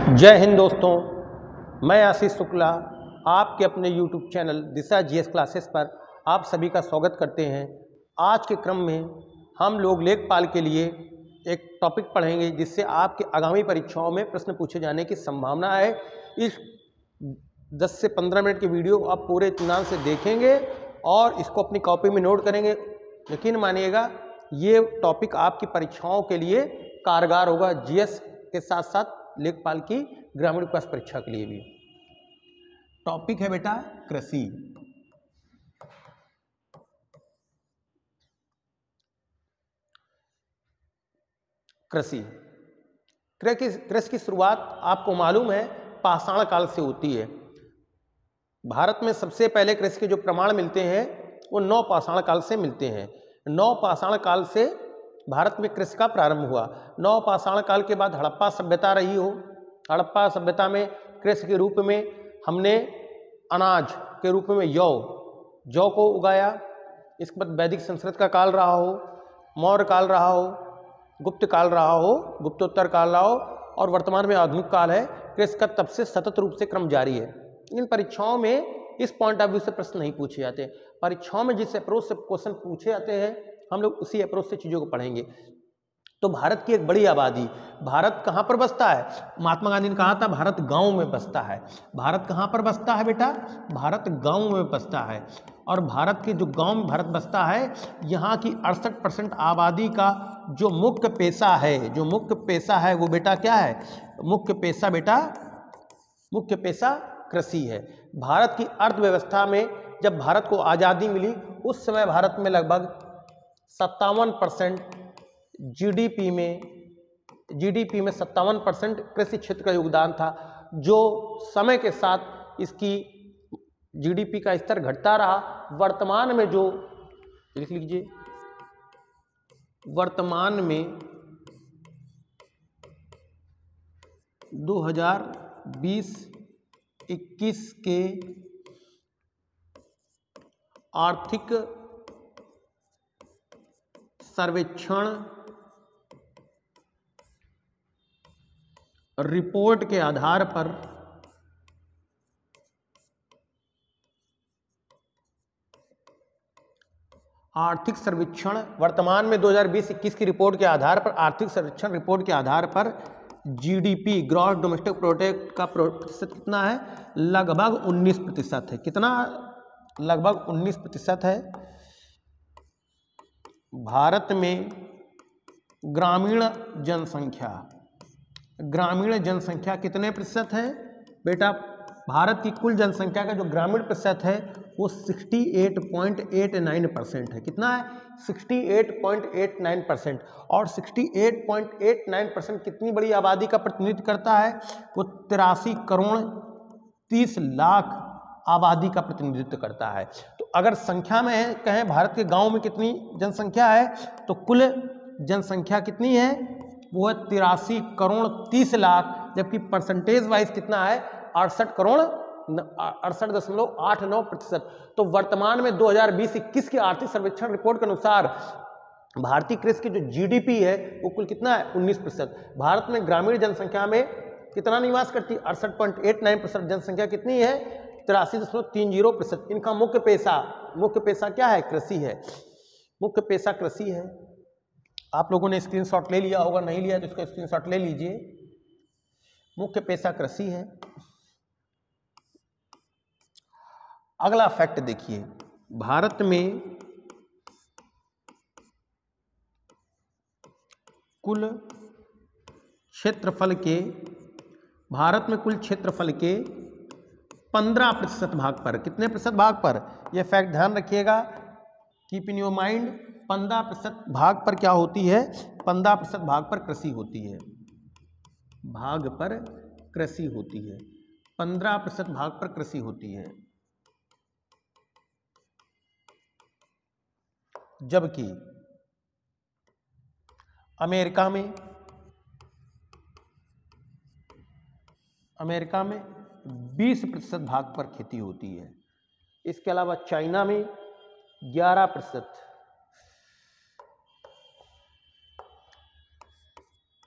जय हिंद दोस्तों, मैं आशीष शुक्ला आपके अपने YouTube चैनल दिशा जीएस क्लासेस पर आप सभी का स्वागत करते हैं। आज के क्रम में हम लोग लेखपाल के लिए एक टॉपिक पढ़ेंगे जिससे आपके आगामी परीक्षाओं में प्रश्न पूछे जाने की संभावना है। इस 10 से 15 मिनट की वीडियो आप पूरे इत्मीनान से देखेंगे और इसको अपनी कॉपी में नोट करेंगे। यकीन मानिएगा ये टॉपिक आपकी परीक्षाओं के लिए कारगर होगा, जीएस के साथ साथ लेखपाल की ग्रामीण विकास परीक्षा के लिए भी। टॉपिक है बेटा कृषि। कृषि की शुरुआत आपको मालूम है पाषाण काल से होती है। भारत में सबसे पहले कृषि के जो प्रमाण मिलते हैं वो नव पाषाण काल से मिलते हैं। नव पाषाण काल से भारत में कृषि का प्रारंभ हुआ। नव पाषाण काल के बाद हड़प्पा सभ्यता रही हो। हड़प्पा सभ्यता में कृषि के रूप में हमने अनाज के रूप में जौ को उगाया। इसके बाद वैदिक संस्कृत का काल रहा हो, मौर्य काल रहा हो, गुप्त काल रहा हो, गुप्तोत्तर काल रहा हो और वर्तमान में आधुनिक काल है। कृषि का तब से सतत रूप से क्रम जारी है। इन परीक्षाओं में इस पॉइंट ऑफ व्यू से प्रश्न नहीं पूछे जाते। परीक्षाओं में जिस अप्रोच से क्वेश्चन पूछे जाते हैं हम लोग उसी अप्रोच से चीज़ों को पढ़ेंगे। तो भारत की एक बड़ी आबादी, भारत कहाँ पर बसता है? महात्मा गांधी ने कहा था भारत गांव में बसता है। भारत कहाँ पर बसता है बेटा? भारत गांव में बसता है। और भारत के जो गांव में भारत बसता है, यहाँ की 68% आबादी का जो मुख्य पेशा है वो बेटा क्या है? मुख्य पेशा कृषि है। भारत की अर्थव्यवस्था में जब भारत को आज़ादी मिली उस समय भारत में लगभग 57% जीडीपी में 57% कृषि क्षेत्र का योगदान था, जो समय के साथ इसकी जीडीपी का स्तर घटता रहा। वर्तमान में जो लिख लीजिए, वर्तमान में 2020-21 के आर्थिक सर्वेक्षण रिपोर्ट के आधार पर आर्थिक सर्वेक्षण वर्तमान में 2020-21 की रिपोर्ट के आधार पर आर्थिक सर्वेक्षण रिपोर्ट के आधार पर जीडीपी ग्रॉस डोमेस्टिक प्रोडक्ट का प्रतिशत कितना है? लगभग 19% है। कितना? लगभग 19% है। भारत में ग्रामीण जनसंख्या कितने प्रतिशत है बेटा? भारत की कुल जनसंख्या का जो ग्रामीण प्रतिशत है वो 68.89% है। कितना है? 68.89%। और 68.89% कितनी बड़ी आबादी का प्रतिनिधित्व करता है? वो 83 करोड़ 30 लाख आबादी का प्रतिनिधित्व करता है। तो अगर संख्या में कहें भारत के गांव में कितनी जनसंख्या है तो कुल जनसंख्या कितनी है? वो है 83 करोड़ 30 लाख, जबकि परसेंटेज वाइज कितना है? 68.89%। तो वर्तमान में 2020-21 की आर्थिक सर्वेक्षण रिपोर्ट के अनुसार भारतीय कृषि की जो जीडीपी है वो कुल कितना है? 19%। भारत में ग्रामीण जनसंख्या में कितना निवास करती है? 68.89%। जनसंख्या कितनी है? 83.30%। इनका मुख्य पेशा क्या है? कृषि है। मुख्य पेशा कृषि है। आप लोगों ने स्क्रीनशॉट ले लिया होगा, नहीं लिया तो इसका स्क्रीनशॉट ले लीजिए। मुख्य पेशा कृषि है। अगला फैक्ट देखिए, भारत में कुल क्षेत्रफल के 15% भाग पर, कितने प्रतिशत भाग पर? यह फैक्ट ध्यान रखिएगा, कीप इन योर माइंड। 15% भाग पर क्या होती है? 15% भाग पर कृषि होती है। 15% भाग पर कृषि होती है। जबकि अमेरिका में 20% भाग पर खेती होती है। इसके अलावा चाइना में 11%,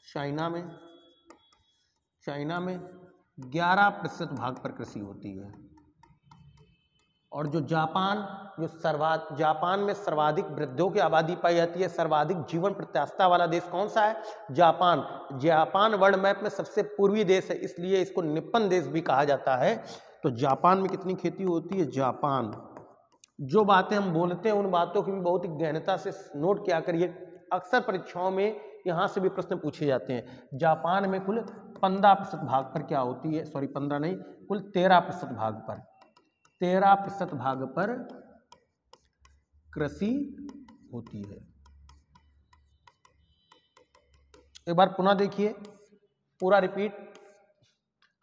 चाइना चाइना में 11% भाग पर कृषि होती है। और जो जापान जापान में सर्वाधिक वृद्धों की आबादी पाई जाती है, सर्वाधिक जीवन प्रत्याशा वाला देश कौन सा है? जापान। जापान वर्ल्ड मैप में सबसे पूर्वी देश है, इसलिए इसको निप्पन देश भी कहा जाता है। तो जापान में कितनी खेती होती है? जापान। जो बातें हम बोलते हैं उन बातों की भी बहुत ही गहनता से नोट किया करिए, अक्सर परीक्षाओं में यहाँ से भी प्रश्न पूछे जाते हैं। जापान में कुल 15% भाग पर क्या होती है? सॉरी 15 नहीं, कुल 13% भाग पर, 13% भाग पर कृषि होती है। एक बार पुनः देखिए, पूरा रिपीट।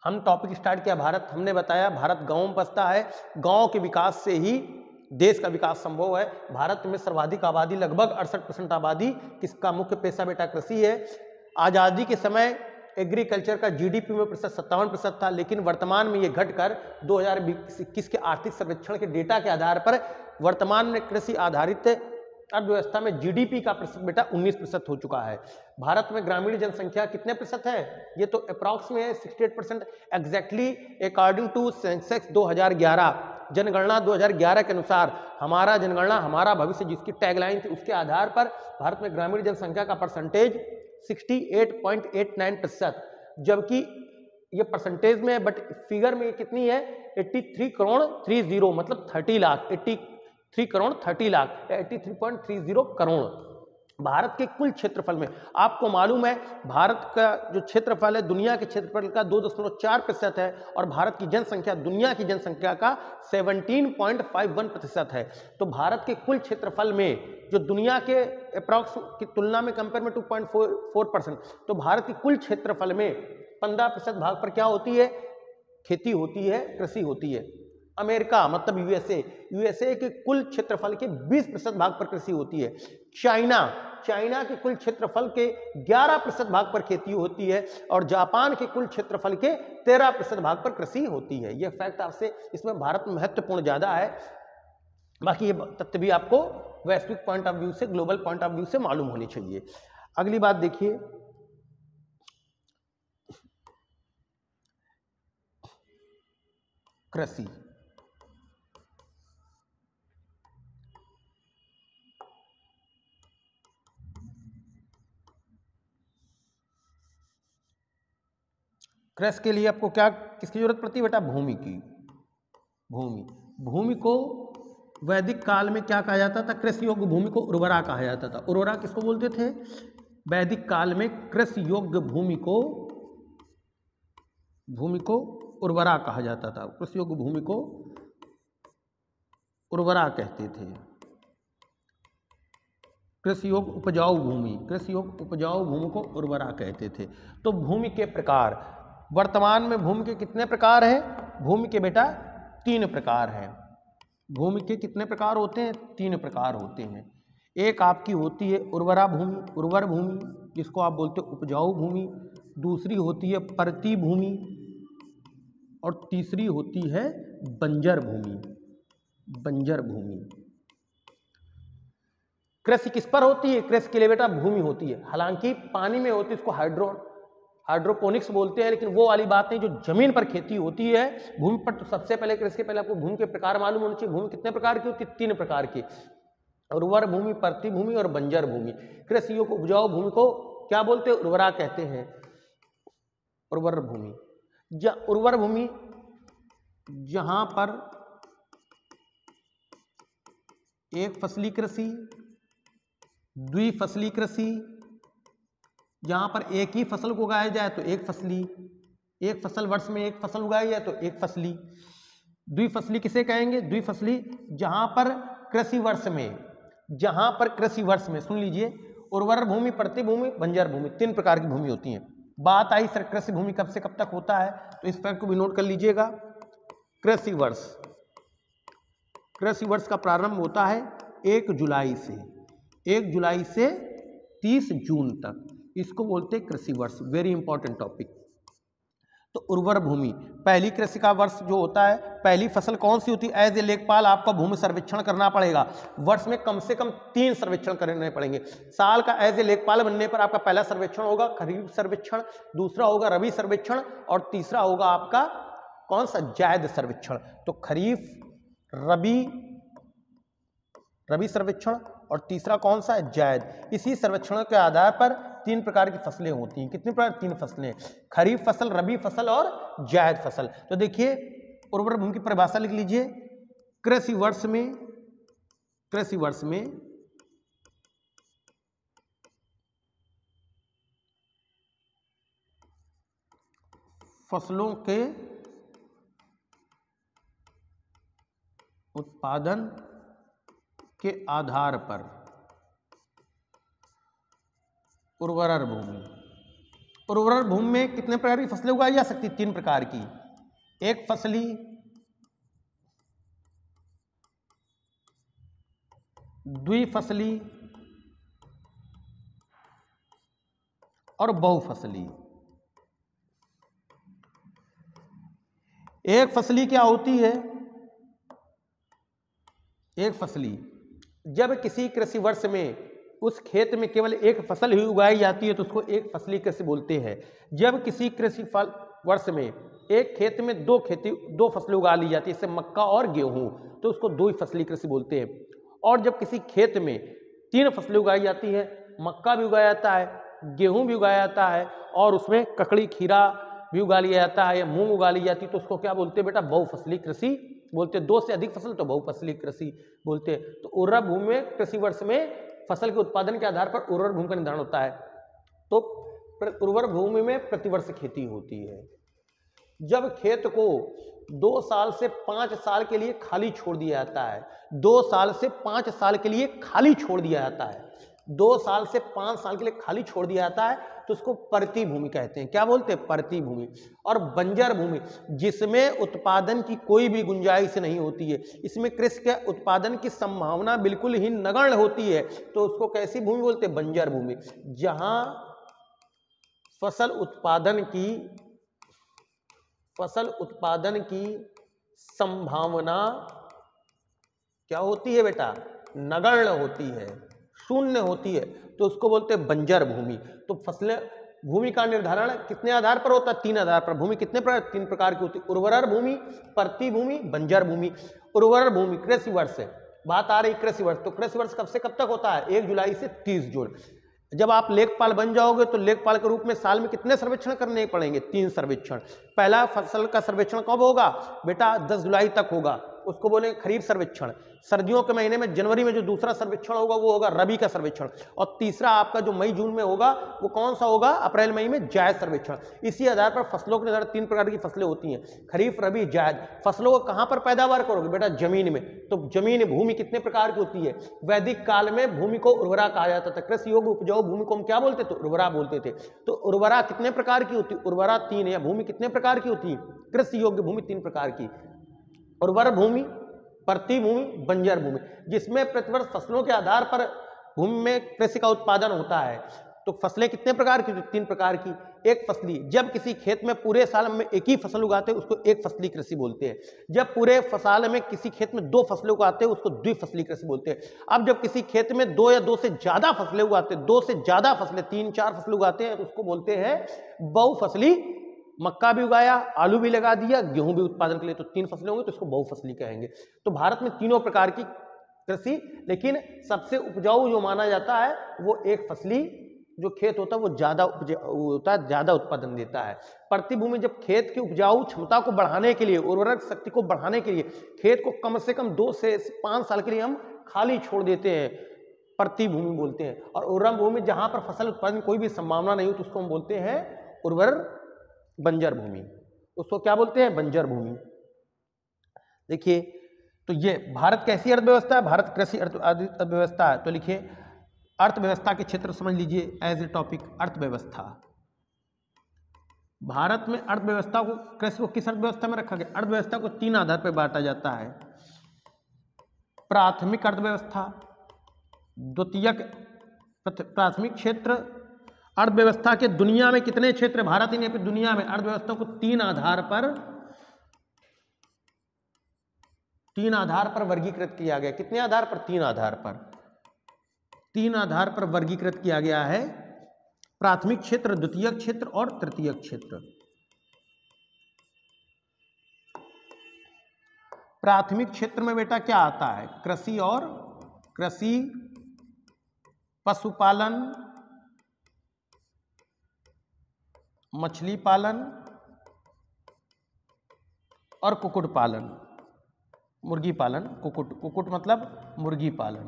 हम टॉपिक स्टार्ट किया भारत, हमने बताया भारत गांव में बसता है, गांव के विकास से ही देश का विकास संभव है। भारत में सर्वाधिक आबादी, लगभग 68% आबादी, किसका मुख्य पेशा बेटा कृषि है। आजादी के समय एग्रीकल्चर का जीडीपी में प्रतिशत 57% था, लेकिन वर्तमान में ये घटकर 2021 के आर्थिक सर्वेक्षण के डेटा के आधार पर वर्तमान में कृषि आधारित अर्थव्यवस्था में जीडीपी का प्रतिशत बेटा 19% हो चुका है। भारत में ग्रामीण जनसंख्या कितने प्रतिशत है? ये तो अप्रॉक्स में है 68%, एग्जैक्टली अकॉर्डिंग टू सेंसेक्स 2011, जनगणना 2011 के अनुसार, हमारा जनगणना हमारा भविष्य जिसकी टैगलाइन थी, उसके आधार पर भारत में ग्रामीण जनसंख्या का परसेंटेज 68.89%, जबकि ये परसेंटेज में है, बट फिगर में कितनी है? 83 करोड़ 30, मतलब 30 लाख, 83 करोड़ 30 लाख, 83.30 करोड़। भारत के कुल क्षेत्रफल में आपको मालूम है भारत का जो क्षेत्रफल है दुनिया के क्षेत्रफल का 2.4% है, और भारत की जनसंख्या दुनिया की जनसंख्या का 17.51% है। तो भारत के कुल क्षेत्रफल में जो दुनिया के अप्रॉक्स की तुलना में कंपेयर में 2.4%, तो भारत के कुल क्षेत्रफल में 15% भाग पर क्या होती है? खेती होती है, कृषि होती है। अमेरिका मतलब यूएसए के कुल क्षेत्रफल के 20% भाग पर कृषि होती है। चाइना के कुल क्षेत्रफल के 11% भाग पर खेती होती है, और जापान के कुल क्षेत्रफल के 13% भाग पर कृषि होती है। यह फैक्ट आपसे इसमें भारत में महत्वपूर्ण ज्यादा है, बाकी ये तथ्य भी आपको वैश्विक पॉइंट ऑफ व्यू से, ग्लोबल पॉइंट ऑफ व्यू से मालूम होनी चाहिए। अगली बात देखिए, कृषि। कृषि के लिए आपको क्या, किसकी जरूरत पड़ती है बेटा? भूमि की। भूमि को वैदिक काल में क्या कहा जाता था? कृषि योग्य भूमि को उर्वरा कहा जाता था। उर्वरा किसको बोलते थे? वैदिक काल में कृषि योग्य भूमि को उर्वरा कहा जाता था। कृषि योग्य भूमि को उर्वरा कहते थे। कृषि योग्य उपजाऊ भूमि को उर्वरा कहते थे। तो भूमि के प्रकार, वर्तमान में भूमि के कितने प्रकार हैं? भूमि के बेटा 3 प्रकार हैं। भूमि के कितने प्रकार होते हैं? 3 प्रकार होते हैं। एक आपकी होती है उर्वरा भूमि, उर्वर भूमि, जिसको आप बोलते हो उपजाऊ भूमि। दूसरी होती है परती भूमि, और तीसरी होती है बंजर भूमि। कृषि किस पर होती है? कृषि के लिए बेटा भूमि होती है, हालांकि पानी में होती है, इसको हाइड्रोपोनिक्स बोलते हैं, लेकिन वो वाली बात नहीं जो जमीन पर खेती होती है। भूमि पर तो सबसे पहले, कृषि के पहले आपको भूमि के प्रकार मालूम होने चाहिए। भूमि कितने प्रकार की होती है? 3 प्रकार की, उर्वर भूमि, परती भूमि और बंजर भूमि। कृषि योग्य उपजाऊ भूमि को क्या बोलते हैं? उर्वरा कहते हैं, उर्वर भूमि। उर्वर भूमि जहां पर एक फसली कृषि, द्विफसली कृषि, जहां पर एक ही फसल को उगाया जाए तो एक फसली, एक फसल वर्ष में एक फसल उगाई जाए तो एक फसली। द्विफसली किसे कहेंगे? द्विफसली जहां पर कृषि वर्ष में, सुन लीजिए, उर्वर भूमि, प्रति भूमि, बंजर भूमि, 3 प्रकार की भूमि होती है। बात आई सर कृषि भूमि कब से कब तक होता है, तो इस फैक्ट को भी नोट कर लीजिएगा। कृषि वर्ष का प्रारंभ होता है 1 जुलाई से 30 जून तक, इसको बोलते हैं कृषि वर्ष। Very important topic. तो उर्वर भूमि, पहली कृषि का वर्ष जो होता है, पहली फसल कौन सी होती है? एज ए लेखपाल आपको भूमि सर्वेक्षण करना पड़ेगा। वर्ष में कम से कम 3 सर्वेक्षण करने पड़ेंगे। साल का एज ए लेखपाल बनने पर आपका पहला सर्वेक्षण होगा खरीफ सर्वेक्षण, दूसरा होगा रबी सर्वेक्षण और तीसरा होगा आपका कौन सा? जायद सर्वेक्षण। तो खरीफ, रबी सर्वेक्षण और तीसरा कौन सा है? जायद। इसी सर्वेक्षण के आधार पर 3 प्रकार की फसलें होती हैं। कितनी प्रकार? 3 फसलें, खरीफ फसल, रबी फसल और जायद फसल। तो देखिए उर्वर भूमि की परिभाषा लिख लीजिए। कृषि वर्ष में फसलों के उत्पादन के आधार पर उर्वर भूमि में कितने प्रकार की फसलें उगाई जा सकती? 3 प्रकार की, एक फसली, द्विफसली और बहुफसली। एक फसली क्या होती है? एक फसली जब किसी कृषि वर्ष में उस खेत में केवल एक फसल ही उगाई जाती है तो उसको एक फसली कृषि बोलते हैं। जब किसी कृषि वर्ष में एक खेत में दो फसलें उगा ली जाती है, जैसे मक्का और गेहूं, तो उसको दो फसली कृषि बोलते हैं। और जब किसी खेत में 3 फसलें उगाई जाती है, मक्का भी उगाया जाता है, गेहूं भी उगाया जाता है और उसमें ककड़ी, खीरा भी उगा लिया जाता है या मूंग उगा ली जाती है, तो उसको क्या बोलते हैं बेटा? बहुफसली कृषि बोलते हैं। 2 से अधिक फसल तो बहुफसली कृषि बोलते हैं। तो उर्वर भूमि में कृषि वर्ष में फसल के उत्पादन के आधार पर उर्वर भूमि का निर्धारण होता है। तो उर्वर भूमि में प्रतिवर्ष खेती होती है। जब खेत को 2 साल से 5 साल के लिए खाली छोड़ दिया जाता है, 2 साल से 5 साल के लिए खाली छोड़ दिया जाता है, 2 साल से 5 साल के लिए खाली छोड़ दिया जाता है, तो उसको परती भूमि कहते हैं। क्या बोलते हैं? परती भूमि। और बंजर भूमि, जिसमें उत्पादन की कोई भी गुंजाइश नहीं होती है, इसमें कृषि के उत्पादन की संभावना बिल्कुल ही नगण्य होती है, तो उसको कैसी भूमि बोलते हैं? बंजर भूमि। जहां फसल उत्पादन की संभावना क्या होती है बेटा? नगण्य होती है, शून्य होती है, तो उसको बोलते हैं बंजर भूमि। तो फसलें, भूमि का निर्धारण कितने आधार पर होता है? 3 आधार पर। भूमि कितने प्रकार? 3 प्रकार की होती है, उर्वर भूमि, परती भूमि, बंजर भूमि। उर्वर भूमि कृषि वर्ष है, बात आ रही कृषि वर्ष, तो कृषि वर्ष कब से कब तक होता है? 1 जुलाई से 30 जून। जब आप लेखपाल बन जाओगे तो लेखपाल के रूप में साल में कितने सर्वेक्षण करने पड़ेंगे? 3 सर्वेक्षण। पहला फसल का सर्वेक्षण कब होगा बेटा? 10 जुलाई तक होगा, उसको बोलेंगे खरीफ सर्वेक्षण। सर्दियों के महीने में जनवरी में जो दूसरा सर्वेक्षण होगा वो होगा रबी का सर्वेक्षण। और तीसरा आपका जो मई जून में होगा वो कौन सा होगा? अप्रैल मई में जायद सर्वेक्षण। इसी आधार पर फसलों के निर्धारण 3 प्रकार की फसलें होती हैं, खरीफ, रबी, जायद। फसलों को कहां पर पैदावार करोगे बेटा? जमीन में। तो जमीन, भूमि कितने प्रकार की होती है? वैदिक काल में भूमि को उर्वरा कहा जाता था। कृषि योग्य उपजाऊ भूमि को हम क्या बोलते थे? उर्वरा बोलते थे। तो उर्वरा कितने प्रकार की होती है? उर्वरा 3 है। भूमि कितने प्रकार की होती है? कृषि योग्य भूमि 3 प्रकार की, उर्वर भूमि, परती भूमि, बंजर भूमि, जिसमें प्रतिवर्ष फसलों के आधार पर भूमि में कृषि का उत्पादन होता है। तो फसलें कितने प्रकार की? 3 प्रकार की। एक फसली, जब किसी खेत में पूरे साल में एक ही फसल उगाते हैं उसको एक फसली कृषि बोलते हैं। जब पूरे साल में किसी खेत में 2 फसलें उगाते हैं उसको द्विफसली कृषि बोलते हैं। अब जब किसी खेत में 2 या 2 से ज्यादा फसलें उगाते हैं, 2 से ज्यादा फसलें, 3-4 फसलें उगाते हैं, तो उसको बोलते हैं बहुफसली। मक्का भी उगाया, आलू भी लगा दिया, गेहूं भी उत्पादन के लिए, तो 3 फसलें होंगी तो इसको बहुफसली कहेंगे। तो भारत में तीनों प्रकार की कृषि, लेकिन सबसे उपजाऊ जो माना जाता है वो एक फसली जो खेत होता है वो ज्यादा होता है, ज्यादा उत्पादन देता है। परती भूमि, जब खेत की उपजाऊ क्षमता को बढ़ाने के लिए, उर्वरक शक्ति को बढ़ाने के लिए खेत को कम से कम 2 से 5 साल के लिए हम खाली छोड़ देते हैं, परती भूमि बोलते हैं। और उर्वर भूमि जहां पर फसल उत्पादन कोई भी संभावना नहीं हो तो उसको हम बोलते हैं उर्वर बंजर भूमि। उसको क्या बोलते हैं? बंजर भूमि। देखिए, तो ये भारत कैसी अर्थव्यवस्था है? भारत कृषि अर्थव्यवस्था है। तो लिखिए अर्थव्यवस्था के क्षेत्र समझ लीजिए एज ए टॉपिक, अर्थव्यवस्था। भारत में अर्थव्यवस्था को, कृषि को किस अर्थव्यवस्था में रखा गया? अर्थव्यवस्था को 3 आधार पर बांटा जाता है, प्राथमिक अर्थव्यवस्था, द्वितीयक प्राथमिक क्षेत्र अर्थव्यवस्था के दुनिया में कितने क्षेत्र, भारत ही नहीं पूरी दुनिया में अर्थव्यवस्था को तीन आधार पर वर्गीकृत किया गया। कितने आधार पर? तीन आधार पर वर्गीकृत किया गया है। प्राथमिक क्षेत्र, द्वितीयक क्षेत्र और तृतीयक क्षेत्र। प्राथमिक क्षेत्र में बेटा क्या आता है? कृषि, पशुपालन, मछली पालन और कुक्कुट पालन, मुर्गी पालन। कुक्कुट मतलब मुर्गी पालन।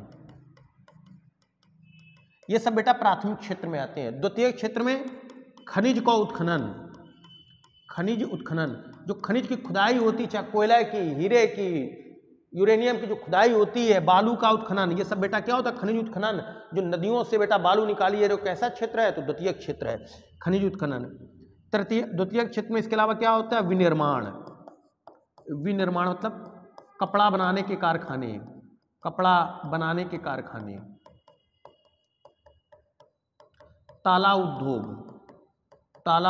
ये सब बेटा प्राथमिक क्षेत्र में आते हैं। द्वितीय क्षेत्र में खनिज का उत्खनन, जो खनिज की खुदाई होती, चाहे कोयला की, हीरे की, यूरेनियम की जो खुदाई होती है, बालू का उत्खनन, ये सब बेटा क्या होता है? खनिज उत्खनन। जो नदियों से बेटा बालू निकाली है, जो कैसा क्षेत्र है? तो द्वितीय क्षेत्र है, खनिज उत्खनन। द्वितीय क्षेत्र में इसके अलावा क्या होता है? विनिर्माण मतलब कपड़ा बनाने के कारखाने, ताला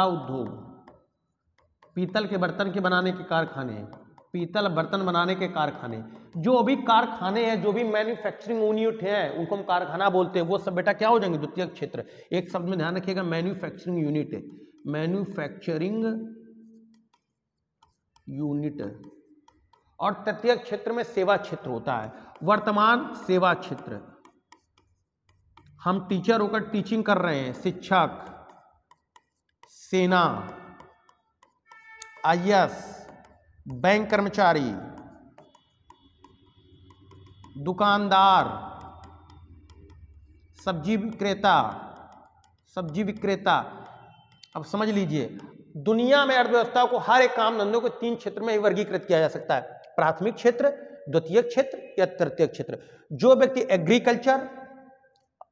उद्योग, पीतल बर्तन बनाने के कारखाने, जो भी कारखाने हैं, जो भी मैन्युफैक्चरिंग यूनिट है, उनको हम कारखाना बोलते हैं, वो सब बेटा क्या हो जाएंगे? द्वितीय क्षेत्र। एक शब्द में ध्यान रखिएगा, मैन्युफैक्चरिंग यूनिट। और तृतीय क्षेत्र में सेवा क्षेत्र होता है। वर्तमान सेवा क्षेत्र, हम टीचर होकर टीचिंग कर रहे हैं, शिक्षक, सेना, IAS, बैंक कर्मचारी, दुकानदार, सब्जी विक्रेता। अब समझ लीजिए, दुनिया में अर्थव्यवस्था को, हर एक काम धंधों को तीन क्षेत्र में वर्गीकृत किया जा सकता है। प्राथमिक क्षेत्र, द्वितीय क्षेत्र या तृतीय क्षेत्र। जो व्यक्ति एग्रीकल्चर,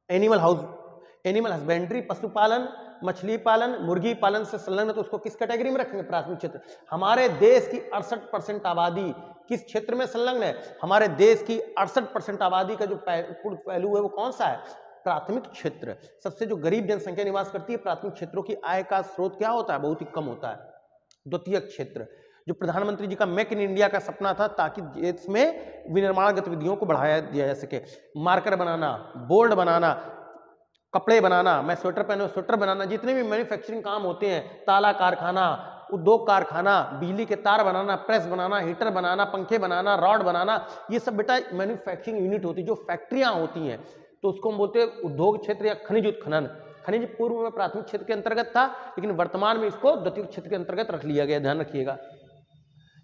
एनिमल हस्बेंड्री, पशुपालन, मछली पालन, मुर्गी पालन से संलग्न, तो उसको किस कैटेगरी में रखेंगे? प्राथमिक क्षेत्र। हमारे देश की 68% आबादी किस क्षेत्र में संलग्न है? हमारे देश की 68% आबादी का जो पहलू है वो कौन सा है? प्राथमिक क्षेत्र। सबसे जो गरीब जनसंख्या निवास करती है, प्राथमिक क्षेत्रों की आय का स्रोत क्या होता है? बहुत ही कम होता है। द्वितीय क्षेत्र, जो प्रधानमंत्री जी का मेक इन इंडिया का सपना था, ताकि देश में विनिर्माण गतिविधियों को बढ़ाया दिया जा सके। मार्कर बनाना, बोर्ड बनाना, कपड़े बनाना, मैं स्वेटर पहनूं, स्वेटर बनाना, जितने भी मैन्युफैक्चरिंग काम होते हैं, ताला कारखाना, उद्योग कारखाना, बिजली के तार बनाना, प्रेस बनाना, हीटर बनाना, पंखे बनाना, रॉड बनाना, ये सब बेटा मैन्युफैक्चरिंग यूनिट होती है, जो फैक्ट्रियां होती हैं, तो उसको हम बोलते हैं उद्योग क्षेत्र या खनिज उत्खनन। खनिज पूर्व में प्राथमिक क्षेत्र के अंतर्गत था, लेकिन वर्तमान में इसको द्वितीय क्षेत्र के अंतर्गत रख लिया गया, ध्यान रखिएगा।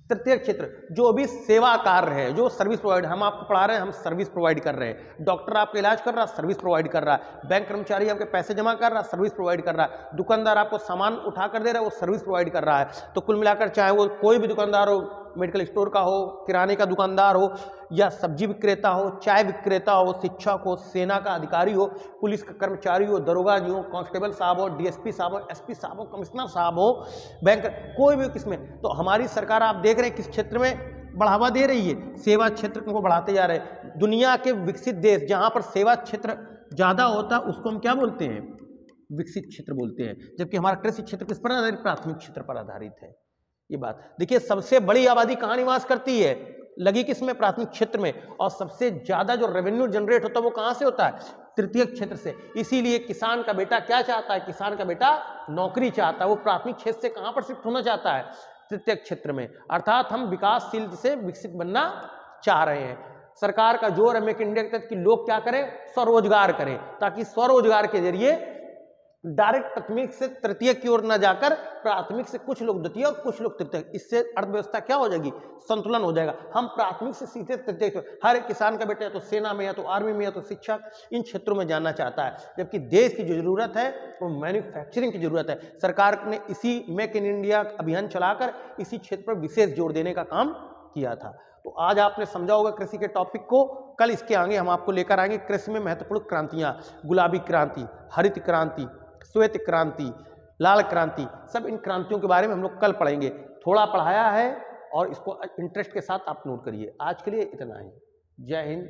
तृतीय क्षेत्र, जो भी सेवा कार्य है, जो सर्विस प्रोवाइड, हम आपको पढ़ा रहे हैं, हम सर्विस प्रोवाइड कर रहे हैं। डॉक्टर आपका इलाज कर रहा है, सर्विस प्रोवाइड कर रहा है। बैंक कर्मचारी आपके पैसे जमा कर रहा है, सर्विस प्रोवाइड कर रहा है। दुकानदार आपको सामान उठा कर दे रहा है, वो सर्विस प्रोवाइड कर रहा है। तो कुल मिलाकर, चाहे वो कोई भी दुकानदार हो, मेडिकल स्टोर का हो, किराने का दुकानदार हो, या सब्जी विक्रेता हो, चाय विक्रेता हो, शिक्षक हो, सेना का अधिकारी हो, पुलिस का कर्मचारी हो, दरोगा जी हो, कांस्टेबल साहब हो, DSP साहब हो, SP साहब हो, कमिश्नर साहब हो, बैंक, कोई भी किसमें, तो हमारी सरकार आप देख रहे हैं किस क्षेत्र में बढ़ावा दे रही है? सेवा क्षेत्र को बढ़ाते जा रहे हैं। दुनिया के विकसित देश जहां पर सेवा क्षेत्र ज्यादा होता है, उसको हम क्या बोलते हैं? विकसित क्षेत्र बोलते हैं। जबकि हमारा कृषि क्षेत्र किस पर आधारित? प्राथमिक क्षेत्र पर आधारित है। ये बात देखिए, सबसे बड़ी आबादी कहाँ निवास करती है? लगी किसमें? प्राथमिक क्षेत्र में। और सबसे ज्यादा जो रेवेन्यू जनरेट होता है वो कहां से होता है? तृतीय क्षेत्र से। इसीलिए किसान का बेटा क्या चाहता है? किसान का बेटा नौकरी चाहता है, वो प्राथमिक क्षेत्र से कहां पर शिफ्ट होना चाहता है? तृतीय क्षेत्र में। अर्थात हम विकासशील से विकसित बनना चाह रहे हैं। सरकार का जोर है मेक इन इंडिया के तहत कि लोग क्या करें? स्वरोजगार करें, ताकि स्वरोजगार के जरिए डायरेक्ट प्राथमिक से तृतीय की ओर न जाकर प्राथमिक से कुछ लोग द्वितीय और कुछ लोग तृतीय, इससे अर्थव्यवस्था क्या हो जाएगी? संतुलन हो जाएगा। हम प्राथमिक से सीधे तृतीय, हर एक किसान का बेटा या तो सेना में, या तो आर्मी में, या तो शिक्षक, इन क्षेत्रों में जाना चाहता है। जबकि देश की जो जरूरत है वो मैन्युफैक्चरिंग की जरूरत है। सरकार ने इसी मेक इन इंडिया अभियान चलाकर इसी क्षेत्र पर विशेष जोर देने का काम किया था। तो आज आपने समझा होगा कृषि के टॉपिक को। कल इसके आगे हम आपको लेकर आएंगे कृषि में महत्वपूर्ण क्रांतियां, गुलाबी क्रांति, हरित क्रांति, श्वेत क्रांति, लाल क्रांति, सब इन क्रांतियों के बारे में हम लोग कल पढ़ेंगे। थोड़ा पढ़ाया है और इसको इंटरेस्ट के साथ आप नोट करिए। आज के लिए इतना ही। जय हिंद।